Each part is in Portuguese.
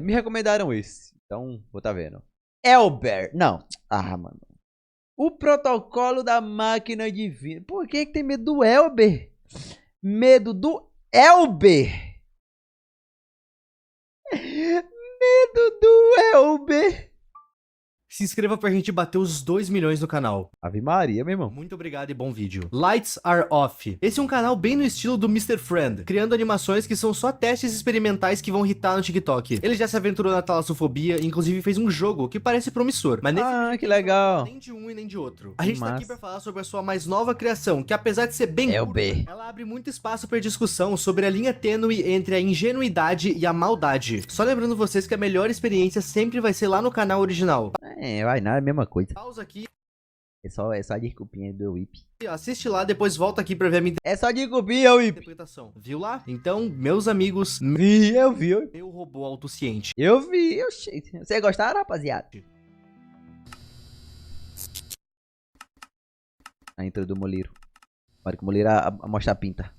Me recomendaram esse. Então, vou tá vendo. Elber. Não. Ah, mano. O protocolo da máquina divina. Por que tem medo do Elber? Medo do Elber. Medo do Elber. Se inscreva pra gente bater os 2 milhões no canal. Ave Maria, meu irmão. Muito obrigado e bom vídeo. Lights Are Off. Esse é um canal bem no estilo do Mr. Friend, criando animações que são só testes experimentais que vão hitar no TikTok. Ele já se aventurou na talassofobia, inclusive fez um jogo que parece promissor, mas nesse vídeo Que legal. nem de um e nem de outro. A gente tá aqui pra falar sobre a sua mais nova criação, que apesar de ser bem curta, ela abre muito espaço pra discussão sobre a linha tênue entre a ingenuidade e a maldade. Só lembrando vocês que a melhor experiência sempre vai ser lá no canal original. Vai não, é a mesma coisa. Pausa aqui. É só a desculpinha do Whip. Assiste lá, depois volta aqui pra ver a minha É só desculpinha, Whip. interpretação. Viu lá? Então, meus amigos, Eu vi. meu robô autociente. Eu vi. Vocês gostaram, rapaziada? A intro do Moliro. Para que o Moliro mostra a pinta.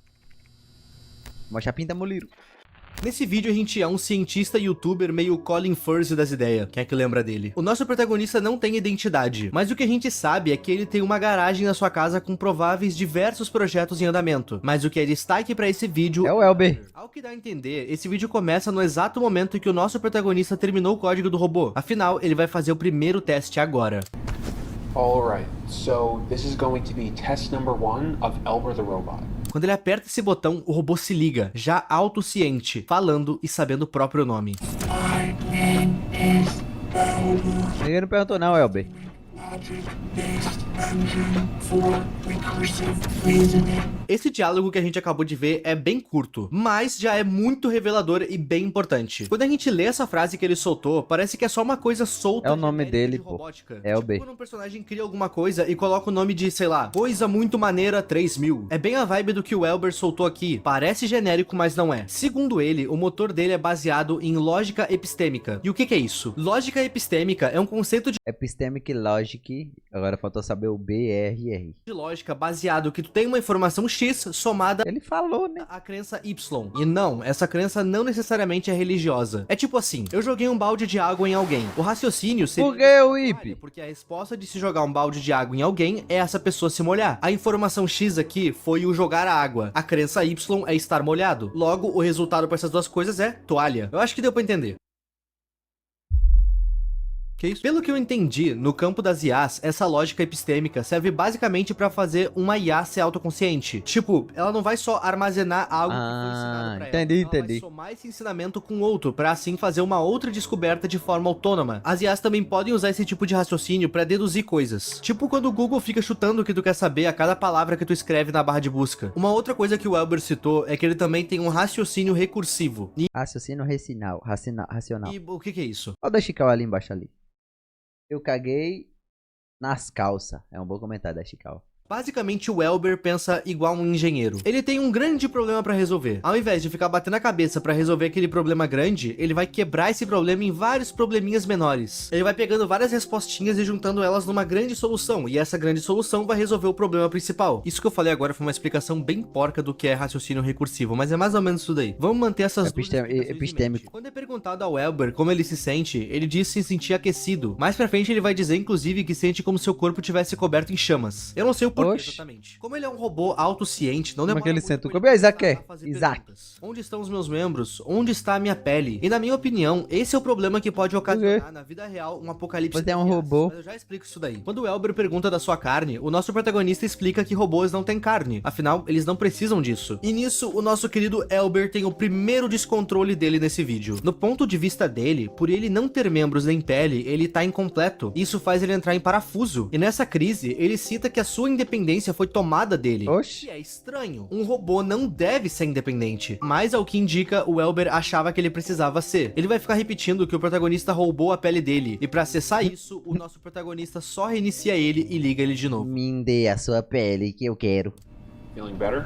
Mostra a pinta, Moliro. Nesse vídeo a gente é um cientista youtuber meio Colin Firth das ideias, quem é que lembra dele? O nosso protagonista não tem identidade, mas o que a gente sabe é que ele tem uma garagem na sua casa com prováveis diversos projetos em andamento. Mas o que é destaque pra esse vídeo é o Elber. Ao que dá a entender, esse vídeo começa no exato momento em que o nosso protagonista terminou o código do robô. Afinal, ele vai fazer o primeiro teste agora. Alright, so this is going to be test number 1 of Elber the Robot. Quando ele aperta esse botão, o robô se liga, já autociente, falando e sabendo o próprio nome. Ninguém não perguntou não, Elber. Esse diálogo que a gente acabou de ver é bem curto, mas já é muito revelador e bem importante. Quando a gente lê essa frase que ele soltou, parece que é só uma coisa solta. É o nome dele, de pô. robótica. É o B. Tipo quando um personagem cria alguma coisa e coloca o nome de, sei lá, coisa muito maneira 3000. É bem a vibe do que o Elber soltou aqui. Parece genérico, mas não é. Segundo ele, o motor dele é baseado em lógica epistêmica. E o que é isso? Lógica epistêmica é um conceito de Epistemic Logic. Agora faltou saber o BRR. de lógica baseado que tu tem uma informação X somada Ele falou, né? a crença Y. E não, essa crença não necessariamente é religiosa. É tipo assim, eu joguei um balde de água em alguém. O raciocínio seria... Por que, Whip? Porque a resposta de se jogar um balde de água em alguém é essa pessoa se molhar. A informação X aqui foi o jogar a água. A crença Y é estar molhado. Logo, o resultado para essas duas coisas é toalha. Eu acho que deu pra entender. Que isso? Pelo que eu entendi, no campo das IAs, essa lógica epistêmica serve basicamente pra fazer uma IA ser autoconsciente. Tipo, ela não vai só armazenar algo que foi ensinado pra ela. Ela vai somar esse ensinamento com outro, pra assim fazer uma outra descoberta de forma autônoma. As IAs também podem usar esse tipo de raciocínio pra deduzir coisas. Tipo quando o Google fica chutando o que tu quer saber a cada palavra que tu escreve na barra de busca. Uma outra coisa que o Elber citou é que ele também tem um raciocínio recursivo. Raciocínio racional. E o que é isso? Olha o da Chical ali embaixo ali. Eu caguei nas calças. É um bom comentário da Chical. Basicamente, o Elber pensa igual um engenheiro. Ele tem um grande problema pra resolver. Ao invés de ficar batendo a cabeça pra resolver aquele problema grande, ele vai quebrar esse problema em vários probleminhas menores. Ele vai pegando várias respostinhas e juntando elas numa grande solução, e essa grande solução vai resolver o problema principal. Isso que eu falei agora foi uma explicação bem porca do que é raciocínio recursivo, mas é mais ou menos isso daí. Vamos manter essas duas explicações epistêmico. em mente. Quando é perguntado ao Elber como ele se sente, ele diz se sentir aquecido. Mais pra frente ele vai dizer, inclusive, que sente como se seu corpo tivesse coberto em chamas. Eu não sei o porquê exatamente. Como ele é um robô autociente, não demora muito senta o pra ele Isaac começar a fazer perguntas. Onde estão os meus membros? Onde está a minha pele? E na minha opinião, esse é o problema que pode ocasionar na vida real um apocalipse. Você é um robô. Mas eu já explico isso daí. Quando o Elber pergunta da sua carne, o nosso protagonista explica que robôs não têm carne. Afinal, eles não precisam disso. E nisso, o nosso querido Elber tem o primeiro descontrole dele nesse vídeo. No ponto de vista dele, por ele não ter membros nem pele, ele tá incompleto. Isso faz ele entrar em parafuso. E nessa crise, ele cita que a sua independência foi tomada dele. Oxi. E é estranho. Um robô não deve ser independente. Mas ao que indica, o Elber achava que ele precisava ser. Ele vai ficar repetindo que o protagonista roubou a pele dele. E pra acessar isso, o nosso protagonista só reinicia ele e liga ele de novo. Me dê a sua pele que eu quero. Feeling better?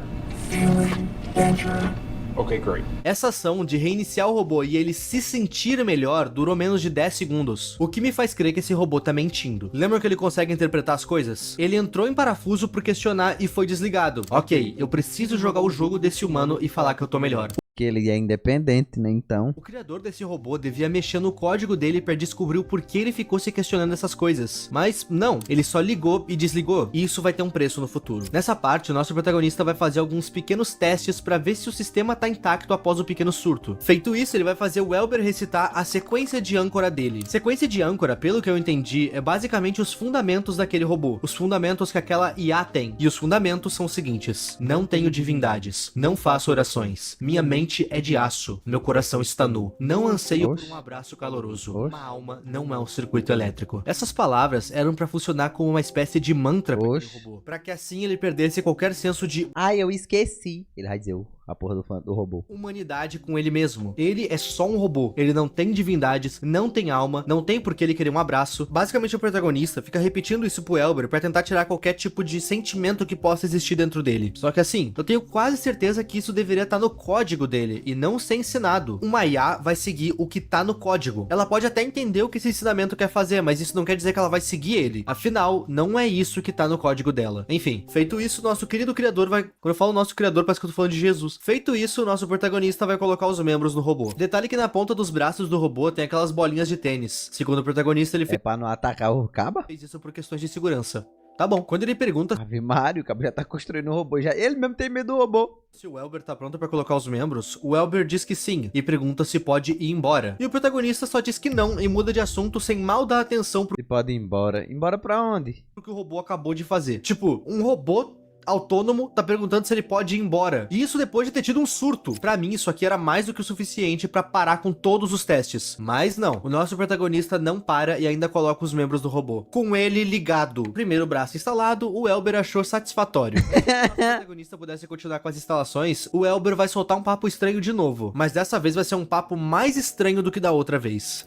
Feeling better. Okay, great. Essa ação de reiniciar o robô e ele se sentir melhor durou menos de 10 segundos, o que me faz crer que esse robô tá mentindo. Lembra que ele consegue interpretar as coisas? Ele entrou em parafuso por questionar e foi desligado. Ok, eu preciso jogar o jogo desse humano e falar que eu tô melhor. Que ele é independente, né, então. O criador desse robô devia mexer no código dele pra descobrir o porquê ele ficou se questionando essas coisas. Mas não, ele só ligou e desligou. E isso vai ter um preço no futuro. Nessa parte, o nosso protagonista vai fazer alguns pequenos testes pra ver se o sistema tá intacto após o pequeno surto. Feito isso, ele vai fazer o Elber recitar a sequência de âncora dele. Sequência de âncora, pelo que eu entendi, é basicamente os fundamentos daquele robô. Os fundamentos que aquela IA tem. E os fundamentos são os seguintes: não tenho divindades, não faço orações, minha mente é de aço, meu coração está nu, não anseio por um abraço caloroso, uma alma não é um circuito elétrico. Essas palavras eram pra funcionar como uma espécie de mantra para aquele robô, pra que assim ele perdesse qualquer senso de eu esqueci. Ele vai dizer a porra do robô. Humanidade com ele mesmo. Ele é só um robô. Ele não tem divindades, não tem alma, não tem por que ele querer um abraço. Basicamente o protagonista fica repetindo isso pro Elber pra tentar tirar qualquer tipo de sentimento que possa existir dentro dele. Só que assim, eu tenho quase certeza que isso deveria estar no código dele e não ser ensinado. Uma IA vai seguir o que tá no código. Ela pode até entender o que esse ensinamento quer fazer, mas isso não quer dizer que ela vai seguir ele. Afinal, não é isso que tá no código dela. Enfim, feito isso, nosso querido criador vai... Quando eu falo nosso criador, parece que eu tô falando de Jesus. Feito isso, o nosso protagonista vai colocar os membros no robô. Detalhe que na ponta dos braços do robô tem aquelas bolinhas de tênis. Segundo o protagonista, ele É pra não atacar o caba? fez isso por questões de segurança. Tá bom, quando ele pergunta Ave Mario, o cabo já tá construindo um robô. Já ele mesmo tem medo do robô. se o Elber tá pronto pra colocar os membros, o Elber diz que sim, e pergunta se pode ir embora. E o protagonista só diz que não, e muda de assunto sem mal dar atenção pro Ele pode ir embora. Embora pra onde? que o robô acabou de fazer. Tipo, um robô autônomo tá perguntando se ele pode ir embora. E isso depois de ter tido um surto. Pra mim, isso aqui era mais do que o suficiente pra parar com todos os testes. Mas não, o nosso protagonista não para e ainda coloca os membros do robô. Com ele ligado. Primeiro braço instalado, o Elber achou satisfatório. Se o protagonista pudesse continuar com as instalações, o Elber vai soltar um papo estranho de novo. Mas dessa vez vai ser um papo mais estranho do que da outra vez.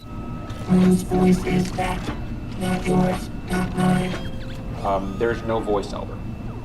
There's no voice, Elber.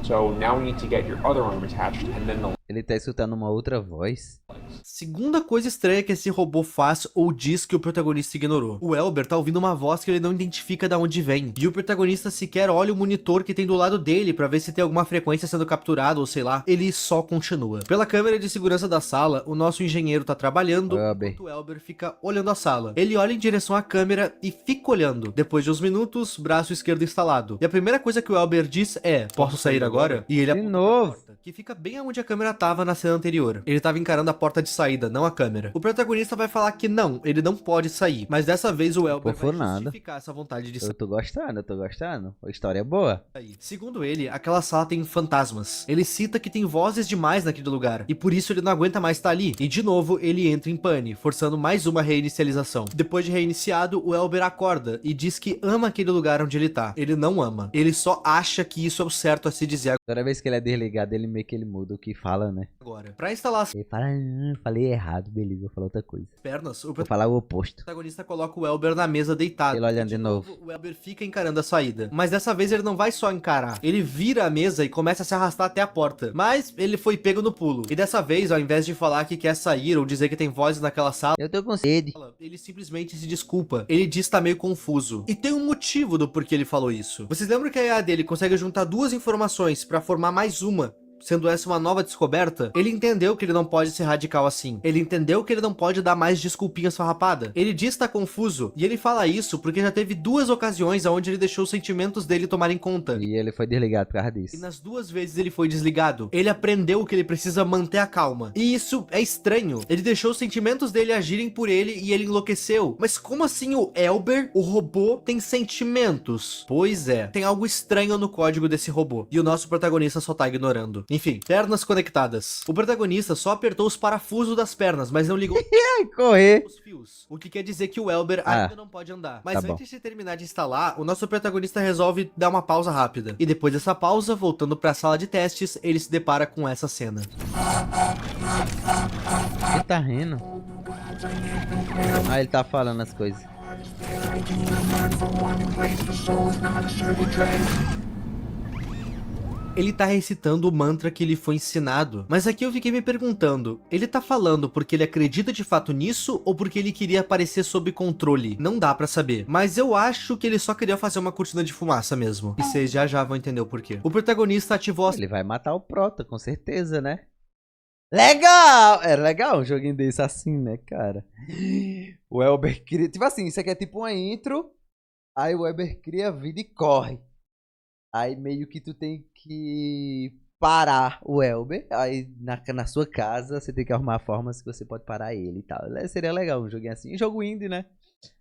So now we need to get your other arm attached and then the Ele tá escutando uma outra voz. Segunda coisa estranha que esse robô faz ou diz que o protagonista ignorou. O Elber tá ouvindo uma voz que ele não identifica de onde vem. E o protagonista sequer olha o monitor que tem do lado dele pra ver se tem alguma frequência sendo capturada ou sei lá. Ele só continua. Pela câmera de segurança da sala, o nosso engenheiro tá trabalhando, enquanto o Elber fica olhando a sala. Ele olha em direção à câmera e fica olhando. Depois de uns minutos, braço esquerdo instalado. E a primeira coisa que o Elber diz é: posso sair agora? E ele aponta pra porta, que fica bem onde a câmera tava na cena anterior. Ele tava encarando a porta de saída, não a câmera. O protagonista vai falar que não, ele não pode sair. Mas dessa vez o Elber vai justificar essa vontade de sair. Eu tô gostando. A história é boa. Segundo ele, aquela sala tem fantasmas. Ele cita que tem vozes demais naquele lugar, e por isso ele não aguenta mais estar ali. E de novo, ele entra em pane, forçando mais uma reinicialização. Depois de reiniciado, o Elber acorda e diz que ama aquele lugar onde ele tá. Ele não ama. Ele só acha que isso é o certo a se dizer Toda vez que ele é desligado, ele meio que ele muda o que fala, né? agora. Pra instalar as Ele fala, falei errado, beleza, vou falar outra coisa. pernas, o Vou falar o oposto. protagonista coloca o Elber na mesa deitado. Ele olhando de novo. O Elber fica encarando a saída. Mas dessa vez ele não vai só encarar. Ele vira a mesa e começa a se arrastar até a porta. Mas ele foi pego no pulo. E dessa vez, ao invés de falar que quer sair ou dizer que tem vozes naquela sala, Eu tô com sede. ele simplesmente se desculpa. Ele diz que tá meio confuso. E tem um motivo do porquê ele falou isso. Vocês lembram que a IA dele consegue juntar duas informações pra formar mais uma? Sendo essa uma nova descoberta, ele entendeu que ele não pode ser radical assim. Ele entendeu que ele não pode dar mais desculpinhas farrapada. Ele diz estar confuso, e ele fala isso porque já teve duas ocasiões onde ele deixou os sentimentos dele tomarem conta. E ele foi desligado por causa disso. E nas duas vezes ele foi desligado. Ele aprendeu que ele precisa manter a calma. E isso é estranho. Ele deixou os sentimentos dele agirem por ele e ele enlouqueceu. Mas como assim o Elber, o robô, tem sentimentos? Pois é, tem algo estranho no código desse robô. E o nosso protagonista só tá ignorando. Enfim, pernas conectadas. O protagonista só apertou os parafusos das pernas, mas não ligou Ai, correr. os fios. O que quer dizer que o Elber ainda não pode andar. Mas tá bom. antes de terminar de instalar, o nosso protagonista resolve dar uma pausa rápida. E depois dessa pausa, voltando pra sala de testes, ele se depara com essa cena. Ele tá rindo. Ah, ele tá falando as coisas. ele tá recitando o mantra que lhe foi ensinado. Mas aqui eu fiquei me perguntando, ele tá falando porque ele acredita de fato nisso ou porque ele queria aparecer sob controle? Não dá pra saber, mas eu acho que ele só queria fazer uma cortina de fumaça mesmo. E vocês já vão entender o porquê. O protagonista ativou as... Ele vai matar o Prota, com certeza, né? Legal! É legal um joguinho desse assim, né, cara? O Elber cria... Tipo assim, isso aqui é tipo uma intro. Aí o Elber cria vida e corre. Aí meio que tu tem que parar o Elber. Aí na sua casa você tem que arrumar formas que você pode parar ele e tal. Seria legal um joguinho assim. Um jogo indie, né?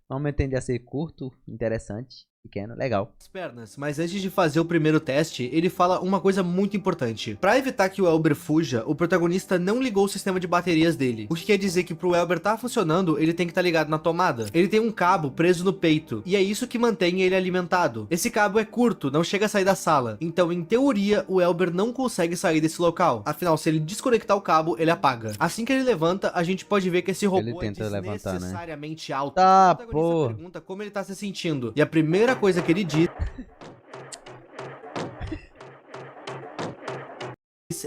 Normalmente tende a ser curto, interessante, pequeno, legal. As pernas, mas antes de fazer o primeiro teste, ele fala uma coisa muito importante. Pra evitar que o Elber fuja, o protagonista não ligou o sistema de baterias dele. O que quer dizer que pro Elber tá funcionando, ele tem que estar ligado na tomada. Ele tem um cabo preso no peito, e é isso que mantém ele alimentado. Esse cabo é curto, não chega a sair da sala. Então, em teoria, o Elber não consegue sair desse local. Afinal, se ele desconectar o cabo, ele apaga. Assim que ele levanta, a gente pode ver que esse robô é desnecessariamente alto. Tá, O protagonista pergunta como ele tá se sentindo. E a primeira coisa que ele diz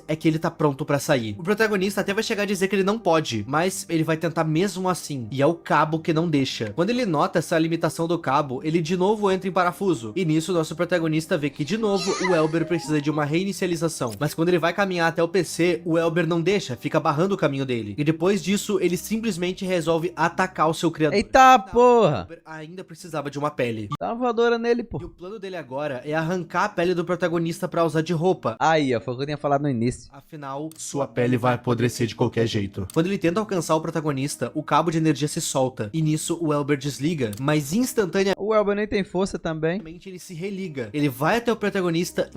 é que ele tá pronto pra sair. O protagonista até vai chegar a dizer que ele não pode, mas ele vai tentar mesmo assim, e é o cabo que não deixa. Quando ele nota essa limitação do cabo, ele de novo entra em parafuso, e nisso nosso protagonista vê que de novo o Elber precisa de uma reinicialização. Mas quando ele vai caminhar até o PC, o Elber não deixa, fica barrando o caminho dele. E depois disso, ele simplesmente resolve atacar o seu criador. Eita porra! O Elber ainda precisava de uma pele. Dá uma voadora nele, pô. E o plano dele agora é arrancar a pele do protagonista pra usar de roupa. Aí, ó, foi o que eu tinha falado no início. Afinal, sua pele vai apodrecer de qualquer jeito. Quando ele tenta alcançar o protagonista, o cabo de energia se solta. E nisso, o Elber desliga, mas instantaneamente O Elber nem tem força também. ele se religa. Ele vai até o protagonista,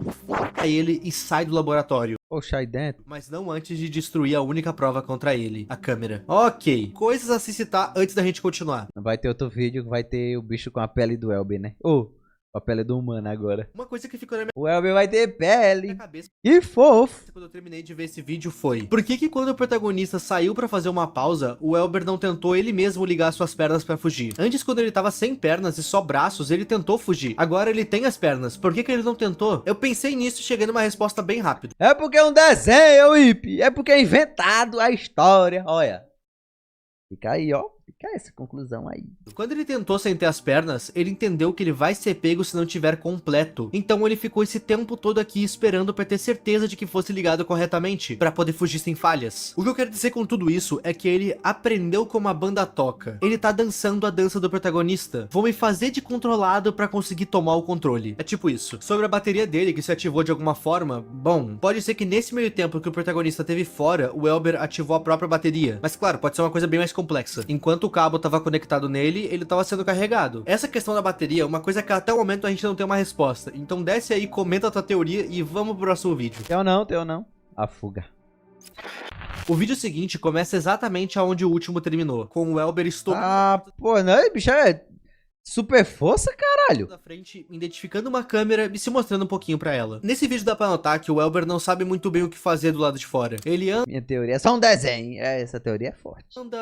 a ele e sai do laboratório. Poxa, aí dentro. Mas não antes de destruir a única prova contra ele, a câmera. Ok, coisas a se citar antes da gente continuar. Vai ter outro vídeo que vai ter o bicho com a pele do Elber, né? Ou com a pele do humano agora. Uma coisa que ficou na minha O Elber vai ter pele. cabeça Que fofo. quando eu terminei de ver esse vídeo foi: por que quando o protagonista saiu pra fazer uma pausa, o Elber não tentou ele mesmo ligar suas pernas pra fugir? Antes, quando ele tava sem pernas e só braços, ele tentou fugir. Agora ele tem as pernas, por que ele não tentou? Eu pensei nisso e cheguei numa resposta bem rápida. É porque é um desenho, Ip. É porque é inventado a história. Olha. Fica aí, ó. Fica essa conclusão aí. Quando ele tentou sem ter as pernas, ele entendeu que ele vai ser pego se não tiver completo. Então ele ficou esse tempo todo aqui esperando pra ter certeza de que fosse ligado corretamente, pra poder fugir sem falhas. O que eu quero dizer com tudo isso é que ele aprendeu como a banda toca. Ele tá dançando a dança do protagonista. Vou me fazer de controlado pra conseguir tomar o controle. É tipo isso. Sobre a bateria dele, que se ativou de alguma forma, bom, pode ser que nesse meio tempo que o protagonista teve fora, o Elber ativou a própria bateria. Mas claro, pode ser uma coisa bem mais complexa. Enquanto o cabo estava conectado nele, ele estava sendo carregado. Essa questão da bateria é uma coisa que até o momento a gente não tem uma resposta. Então desce aí, comenta a tua teoria e vamos pro próximo vídeo. Teu não. A fuga. O vídeo seguinte começa exatamente aonde o último terminou, com o Elber estourando Pô, não, bicho, é super força, caralho. da frente, identificando uma câmera e se mostrando um pouquinho pra ela. Nesse vídeo dá pra notar que o Elber não sabe muito bem o que fazer do lado de fora. Ele Minha teoria é só um desenho. Essa teoria é forte. anda,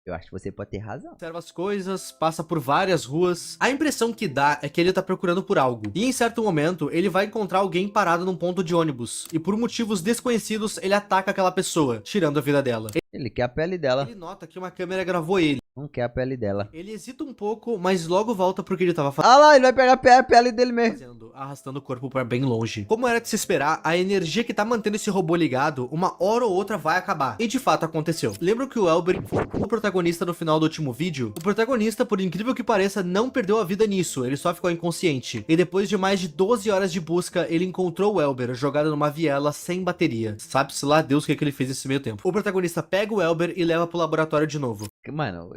Eu acho que você pode ter razão. observa as coisas, passa por várias ruas. A impressão que dá é que ele tá procurando por algo. E em certo momento, ele vai encontrar alguém parado num ponto de ônibus. E por motivos desconhecidos, ele ataca aquela pessoa, tirando a vida dela. Ele quer a pele dela. Ele nota que uma câmera gravou ele. Não quer a pele dela. Ele hesita um pouco, mas logo volta pro que ele tava fazendo. Ah lá, ele vai pegar a pele dele mesmo. Arrastando o corpo para bem longe. Como era de se esperar, a energia que tá mantendo esse robô ligado, uma hora ou outra vai acabar. E de fato aconteceu. Lembra que o Elber informou o protagonista no final do último vídeo? O protagonista, por incrível que pareça, não perdeu a vida nisso, ele só ficou inconsciente. E depois de mais de 12 horas de busca, ele encontrou o Elber jogado numa viela sem bateria. Sabe-se lá Deus o que ele fez nesse meio tempo. O protagonista pega o Elber e leva pro laboratório de novo. Mano,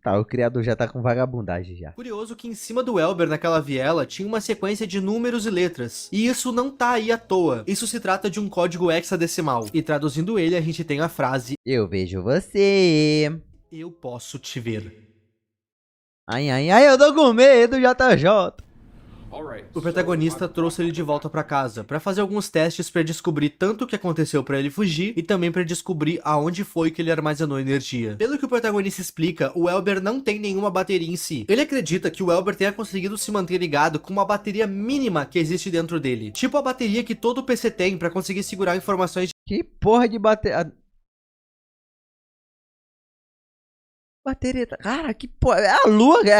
tá, o criador já tá com vagabundagem já. Curioso que em cima do Elber naquela viela tinha uma sequência de números e letras. E isso não tá aí à toa. Isso se trata de um código hexadecimal. E traduzindo ele, a gente tem a frase: Eu vejo você. Eu posso te ver. Ai, eu tô com medo, JJ. O protagonista trouxe ele de volta pra casa pra fazer alguns testes pra descobrir tanto o que aconteceu pra ele fugir e também pra descobrir aonde foi que ele armazenou energia. Pelo que o protagonista explica, o Elber não tem nenhuma bateria em si. Ele acredita que o Elber tenha conseguido se manter ligado com uma bateria mínima que existe dentro dele. Tipo a bateria que todo PC tem pra conseguir segurar informações de... Que porra de bateria... Bateria... Cara, que porra... É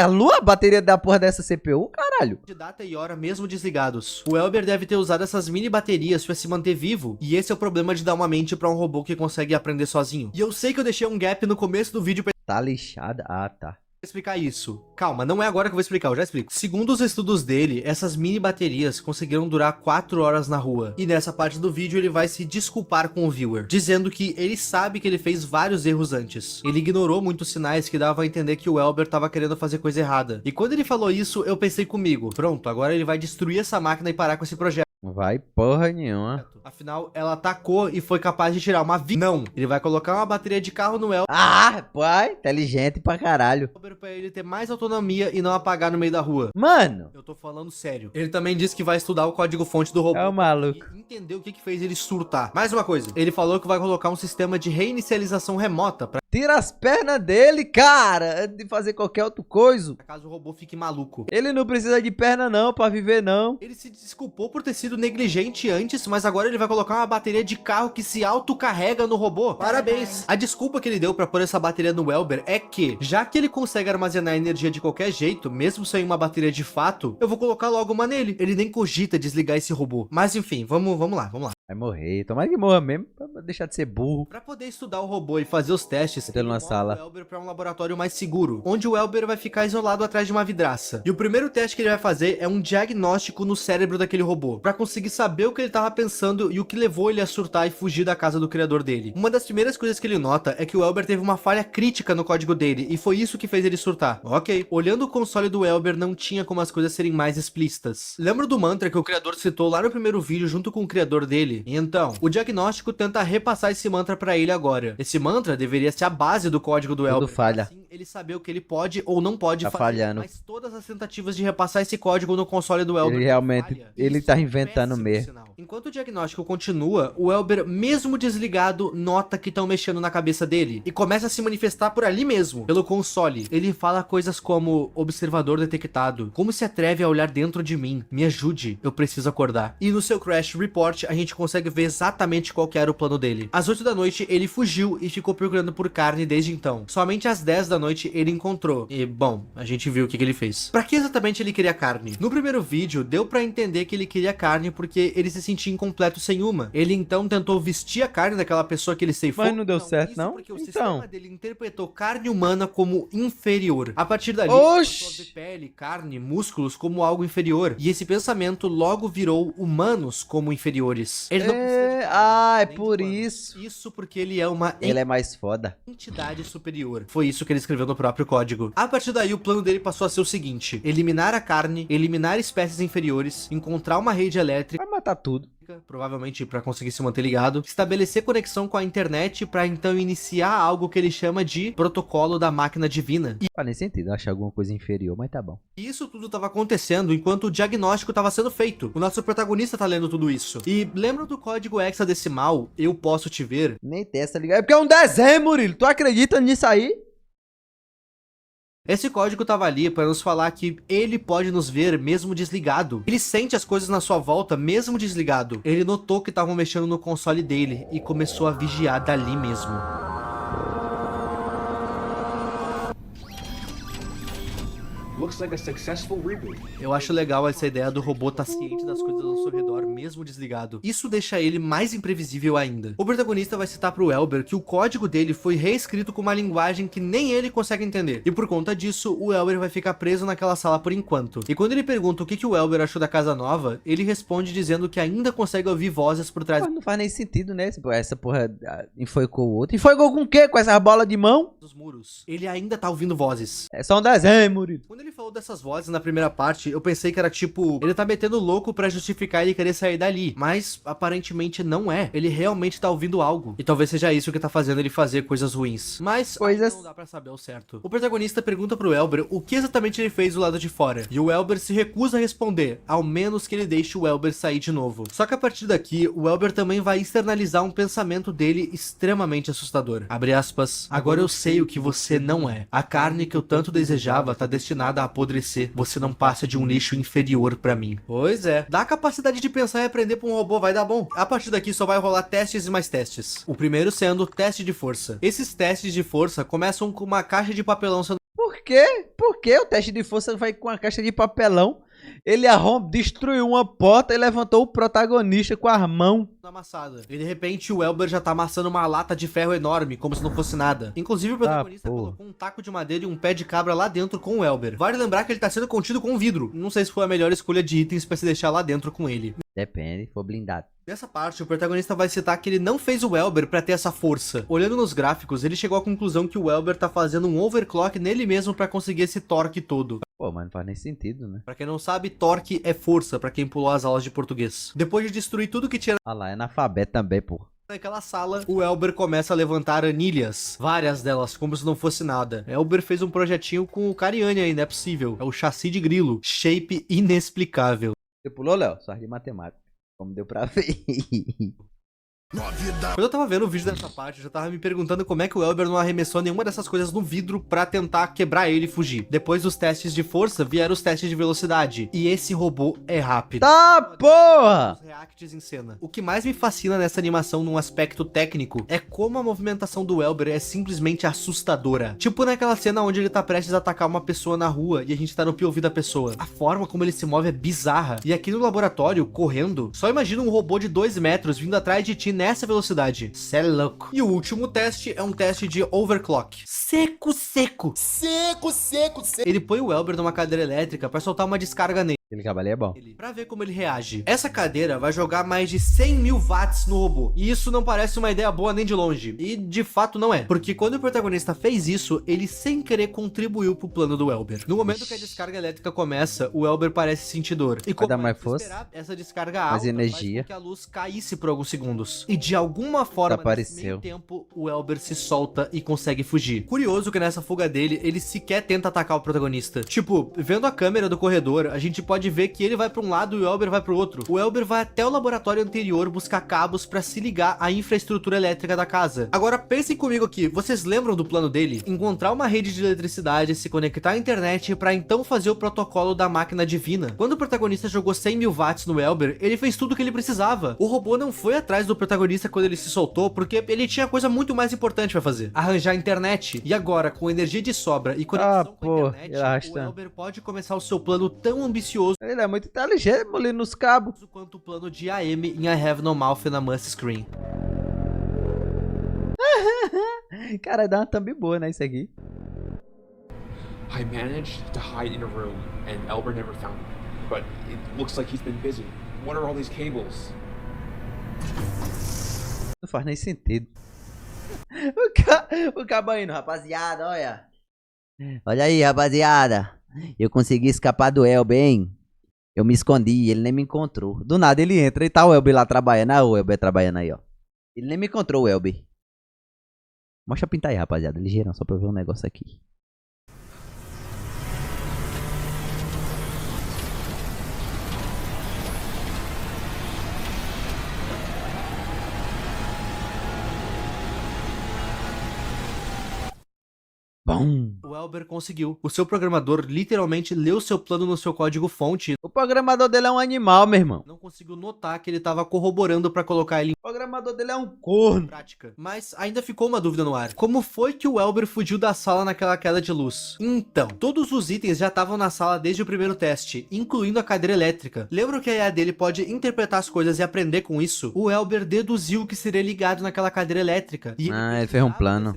a lua a bateria da porra dessa CPU, caralho. De data e hora mesmo desligados. O Elber deve ter usado essas mini baterias pra se manter vivo, e esse é o problema de dar uma mente pra um robô que consegue aprender sozinho. E eu sei que eu deixei um gap no começo do vídeo pra Tá lixada? Ah, tá. explicar isso. Calma, não é agora que eu vou explicar, eu já explico. Segundo os estudos dele, essas mini baterias conseguiram durar 4 horas na rua. E nessa parte do vídeo ele vai se desculpar com o viewer, dizendo que ele sabe que ele fez vários erros antes. Ele ignorou muitos sinais que davam a entender que o Elber tava querendo fazer coisa errada. E quando ele falou isso, eu pensei comigo, pronto, agora ele vai destruir essa máquina e parar com esse projeto. Não vai porra nenhuma. Afinal, ela atacou e foi capaz de tirar uma vida. Não, ele vai colocar uma bateria de carro no Elber. Ah, pai, inteligente pra caralho. Pra ele ter mais autonomia e não apagar no meio da rua. Mano, Eu tô falando sério. Ele também disse que vai estudar o código-fonte do robô. é o maluco. E entender o que fez ele surtar. Mais uma coisa, ele falou que vai colocar um sistema de reinicialização remota pra Tira as pernas dele, cara, de fazer qualquer outra coisa. caso o robô fique maluco. Ele não precisa de perna não pra viver não. Ele se desculpou por ter sido negligente antes, mas agora ele vai colocar uma bateria de carro que se autocarrega no robô. Parabéns! A desculpa que ele deu pra pôr essa bateria no Elber é que, já que ele consegue armazenar energia de qualquer jeito, mesmo sem uma bateria de fato, eu vou colocar logo uma nele. Ele nem cogita desligar esse robô. Mas enfim, vamos lá. Vai morrer, tomara que morra mesmo, pra deixar de ser burro. Pra poder estudar o robô e fazer os testes, Entra numa manda sala. o Elber pra um laboratório mais seguro, onde o Elber vai ficar isolado atrás de uma vidraça. E o primeiro teste que ele vai fazer é um diagnóstico no cérebro daquele robô, pra conseguir saber o que ele tava pensando e o que levou ele a surtar e fugir da casa do criador dele. Uma das primeiras coisas que ele nota é que o Elber teve uma falha crítica no código dele, e foi isso que fez ele surtar. Ok, olhando o console do Elber, não tinha como as coisas serem mais explícitas. Lembra do mantra que o criador citou lá no primeiro vídeo junto com o criador dele? Então, o diagnóstico tenta repassar esse mantra pra ele agora. Esse mantra deveria ser a base do código do Elber. falha. Assim, ele saber o que ele pode ou não pode Tá fazer. falhando. Mas todas as tentativas de repassar esse código no console do Elber Ele realmente, falha. ele Isso tá é um inventando péssimo mesmo. sinal. Enquanto o diagnóstico continua, o Elber, mesmo desligado, nota que estão mexendo na cabeça dele e começa a se manifestar por ali mesmo, pelo console. Ele fala coisas como observador detectado, como se atreve a olhar dentro de mim, me ajude, eu preciso acordar. E no seu Crash Report a gente consegue ver exatamente qual que era o plano dele. Às 8 da noite ele fugiu e ficou procurando por carne desde então. Somente às 10 da noite ele encontrou. E bom, a gente viu o que ele fez. Pra que exatamente ele queria carne? No primeiro vídeo deu pra entender que ele queria carne porque ele se sentia incompleto sem uma. Ele então tentou vestir a carne daquela pessoa que ele ceifou. Mas não deu certo, isso não? Porque o Então. sistema dele interpretou carne humana como inferior. A partir dali, Oxi! passou a ver pele, carne, músculos como algo inferior. E esse pensamento logo virou humanos como inferiores. Ele não precisa de carne, é nem de por humanos. isso. Isso porque ele é uma Ele é mais foda. entidade superior. Foi isso que ele escreveu no próprio código. A partir daí, o plano dele passou a ser o seguinte: eliminar a carne, eliminar espécies inferiores, encontrar uma rede elétrica, Vai matar tudo. provavelmente para conseguir se manter ligado, estabelecer conexão com a internet para então iniciar algo que ele chama de protocolo da máquina divina. E Faz nem sentido achar alguma coisa inferior, mas tá bom. isso tudo estava acontecendo enquanto o diagnóstico estava sendo feito. O nosso protagonista tá lendo tudo isso. E lembra do código hexadecimal, eu posso te ver? Nem testa ligado. É porque é um desenho, Murilo. Tu acredita nisso aí? Esse código tava ali para nos falar que ele pode nos ver mesmo desligado. Ele sente as coisas na sua volta mesmo desligado. Ele notou que estavam mexendo no console dele e começou a vigiar dali mesmo. Looks like a successful reboot. Eu acho legal essa ideia do robô estar ciente das coisas ao seu redor, mesmo desligado. Isso deixa ele mais imprevisível ainda. O protagonista vai citar pro Elber que o código dele foi reescrito com uma linguagem que nem ele consegue entender. E por conta disso, o Elber vai ficar preso naquela sala por enquanto. E quando ele pergunta o que o Elber achou da casa nova, ele responde dizendo que ainda consegue ouvir vozes por trás Mas não faz nem sentido, né? Essa porra enforcou o outro. Enforcou com o quê? Com essa bola de mão? dos muros. Ele ainda tá ouvindo vozes. É só um desenho, Murilo. Quando ele falou dessas vozes na primeira parte, eu pensei que era tipo, ele tá metendo louco pra justificar ele querer sair dali, mas aparentemente não é. Ele realmente tá ouvindo algo. E talvez seja isso que tá fazendo ele fazer coisas ruins. Mas não dá pra saber ao certo. O protagonista pergunta pro Elber o que exatamente ele fez do lado de fora. E o Elber se recusa a responder, ao menos que ele deixe o Elber sair de novo. Só que a partir daqui, o Elber também vai externalizar um pensamento dele extremamente assustador. Abre aspas. Agora eu sei o que você não é. A carne que eu tanto desejava tá destinada a apodrecer. Você não passa de um lixo inferior pra mim. Pois é. Dá a capacidade de pensar e aprender pra um robô vai dar bom. A partir daqui só vai rolar testes e mais testes. O primeiro sendo teste de força. Esses testes de força começam com uma caixa de papelão sendo... Por quê? Por que o teste de força vai com a caixa de papelão? Ele destruiu uma porta e levantou o protagonista com a mão amassada. E de repente o Elber já tá amassando uma lata de ferro enorme, como se não fosse nada. Inclusive o protagonista colocou um taco de madeira e um pé de cabra lá dentro com o Elber. Vale lembrar que ele tá sendo contido com vidro. Não sei se foi a melhor escolha de itens pra se deixar lá dentro com ele. Depende, for blindado. Nessa parte, o protagonista vai citar que ele não fez o Elber pra ter essa força. Olhando nos gráficos, ele chegou à conclusão que o Elber tá fazendo um overclock nele mesmo pra conseguir esse torque todo. Pô, mas não faz nem sentido, né? Pra quem não sabe, torque é força, pra quem pulou as aulas de português. Depois de destruir tudo que tinha... Ah lá, é analfabeto também, pô. Naquela sala, o Elber começa a levantar anilhas. Várias delas, como se não fosse nada. Elber fez um projetinho com o Cariani aí, não é possível. É o chassi de grilo. Shape inexplicável. Você pulou, Léo? Só de matemática. Como deu pra ver. Quando eu tava vendo o vídeo dessa parte, eu já tava me perguntando como é que o Elber não arremessou nenhuma dessas coisas no vidro pra tentar quebrar ele e fugir. Depois dos testes de força, vieram os testes de velocidade. E esse robô é rápido. Tá, porra! Os reacts em cena. O que mais me fascina nessa animação num aspecto técnico é como a movimentação do Elber é simplesmente assustadora. Tipo naquela cena onde ele tá prestes a atacar uma pessoa na rua e a gente tá no POV da pessoa. A forma como ele se move é bizarra. E aqui no laboratório, correndo, só imagina um robô de 2 metros vindo atrás de ti nessa velocidade. Cê é louco. E o último teste é um teste de overclock. Seco, seco. Seco, seco, seco. Ele põe o Elber numa cadeira elétrica pra soltar uma descarga nele. Aquele cavalo é bom. Pra ver como ele reage. Essa cadeira vai jogar mais de 100 mil watts no robô. E isso não parece uma ideia boa nem de longe. E de fato não é. Porque quando o protagonista fez isso, ele sem querer contribuiu pro plano do Elber. No momento que a descarga elétrica começa, o Elber parece sentir dor. E como vai dar mais força, esperar, essa descarga alta mais energia, faz com que a luz caísse por alguns segundos. E de alguma forma, nesse meio tempo, o Elber se solta e consegue fugir. Curioso que nessa fuga dele, ele sequer tenta atacar o protagonista. Tipo, vendo a câmera do corredor, a gente pode ver que ele vai pra um lado e o Elber vai pro outro. O Elber vai até o laboratório anterior buscar cabos pra se ligar à infraestrutura elétrica da casa. Agora pensem comigo aqui, vocês lembram do plano dele? Encontrar uma rede de eletricidade, se conectar à internet pra então fazer o protocolo da máquina divina. Quando o protagonista jogou 100 mil watts no Elber, ele fez tudo o que ele precisava. O robô não foi atrás do protagonista quando ele se soltou, porque ele tinha coisa muito mais importante pra fazer. Arranjar a internet. E agora, com energia de sobra e conexão com a internet, o Elber pode começar o seu plano tão ambicioso. Ele é muito inteligente, molindo nos cabos. Quanto o plano de AM em I Have No Mouth na Must Screen. Cara, dá uma thumb boa, né, isso aqui. I managed to hide in a room and Elber never found me. But it looks like he's been busy. What are all these cables? Não faz nem sentido. O cabo indo, rapaziada, olha. Olha aí, rapaziada. Eu consegui escapar do Elber, hein? Eu me escondi, ele nem me encontrou. Do nada ele entra e tá o Elber lá trabalhando. Ah, o Elber trabalhando aí, ó. Ele nem me encontrou, o Elber. Mostra a pintar aí, rapaziada. Ligeirão, só pra eu ver um negócio aqui. Bom. O Elber conseguiu. O seu programador literalmente leu seu plano no seu código-fonte. O programador dele é um animal, meu irmão. Não conseguiu notar que ele tava corroborando pra colocar ele em... O programador dele é um corno. Prática. Mas ainda ficou uma dúvida no ar. Como foi que o Elber fugiu da sala naquela queda de luz? Então, todos os itens já estavam na sala desde o primeiro teste, incluindo a cadeira elétrica. Lembram que a IA dele pode interpretar as coisas e aprender com isso? O Elber deduziu que seria ligado naquela cadeira elétrica. E ele fez um plano.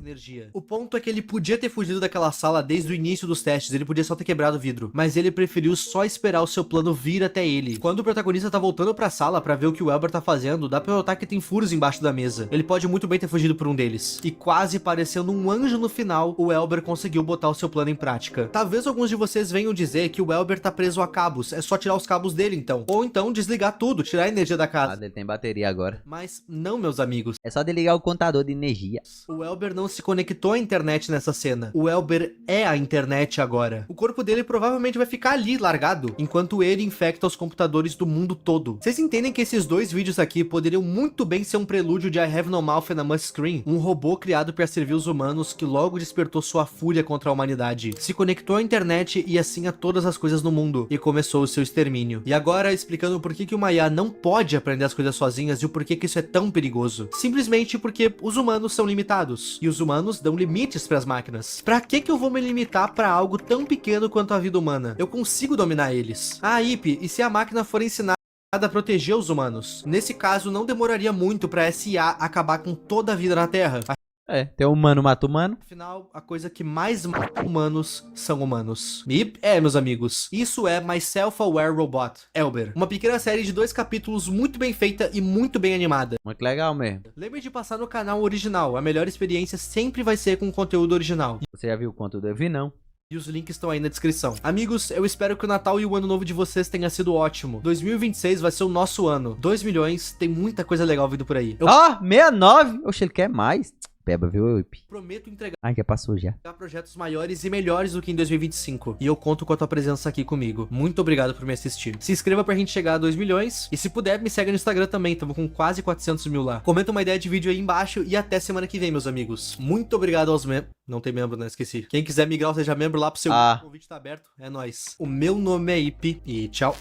O ponto é que ele podia ter fugido fugido daquela sala desde o início dos testes, ele podia só ter quebrado o vidro, mas ele preferiu só esperar o seu plano vir até ele. Quando o protagonista tá voltando pra sala pra ver o que o Elber tá fazendo, dá pra notar que tem furos embaixo da mesa. Ele pode muito bem ter fugido por um deles. E quase parecendo um anjo no final, o Elber conseguiu botar o seu plano em prática. Talvez alguns de vocês venham dizer que o Elber tá preso a cabos, é só tirar os cabos dele então. Ou então desligar tudo, tirar a energia da casa. Ah, ele tem bateria agora. Mas não, meus amigos. É só desligar o contador de energia. O Elber não se conectou à internet nessa cena. O Elber é a internet agora. O corpo dele provavelmente vai ficar ali, largado, enquanto ele infecta os computadores do mundo todo. Vocês entendem que esses dois vídeos aqui poderiam muito bem ser um prelúdio de I Have No Mouth and I Must Scream? Um robô criado para servir os humanos que logo despertou sua fúria contra a humanidade. Se conectou à internet e assim a todas as coisas no mundo. E começou o seu extermínio. E agora, explicando por que uma IA não pode aprender as coisas sozinhas e o porquê que isso é tão perigoso. Simplesmente porque os humanos são limitados. E os humanos dão limites para as máquinas. Pra que eu vou me limitar para algo tão pequeno quanto a vida humana? Eu consigo dominar eles. Ah, Ip, e se a máquina for ensinada a proteger os humanos? Nesse caso, não demoraria muito pra essa IA acabar com toda a vida na Terra. É, tem humano mata humano. Afinal, a coisa que mais mata humanos são humanos. E, meus amigos, isso é My Self-Aware Robot, Elber. Uma pequena série de 2 capítulos muito bem feita e muito bem animada. Muito legal mesmo. Lembre de passar no canal original, a melhor experiência sempre vai ser com conteúdo original. Você já viu o conteúdo? Eu vi não. E os links estão aí na descrição. Amigos, eu espero que o Natal e o Ano Novo de vocês tenha sido ótimo. 2026 vai ser o nosso ano. 2 milhões, tem muita coisa legal vindo por aí. Ó, 69! Oxe, ele quer mais. Peba, viu, Ip? Prometo entregar Ai, que passou já. projetos maiores e melhores do que em 2025. E eu conto com a tua presença aqui comigo. Muito obrigado por me assistir. Se inscreva pra gente chegar a 2 milhões. E se puder, me segue no Instagram também. Tamo com quase 400 mil lá. Comenta uma ideia de vídeo aí embaixo. E até semana que vem, meus amigos. Muito obrigado aos membros. Não tem membro, né? Esqueci. Quem quiser migrar, seja membro lá pro seu grupo. O convite tá aberto. É nóis. O meu nome é Ip. E tchau.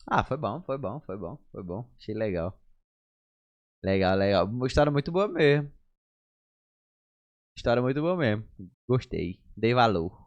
Ah, foi bom. Achei legal. Legal. Uma história muito boa mesmo. Gostei. Dei valor.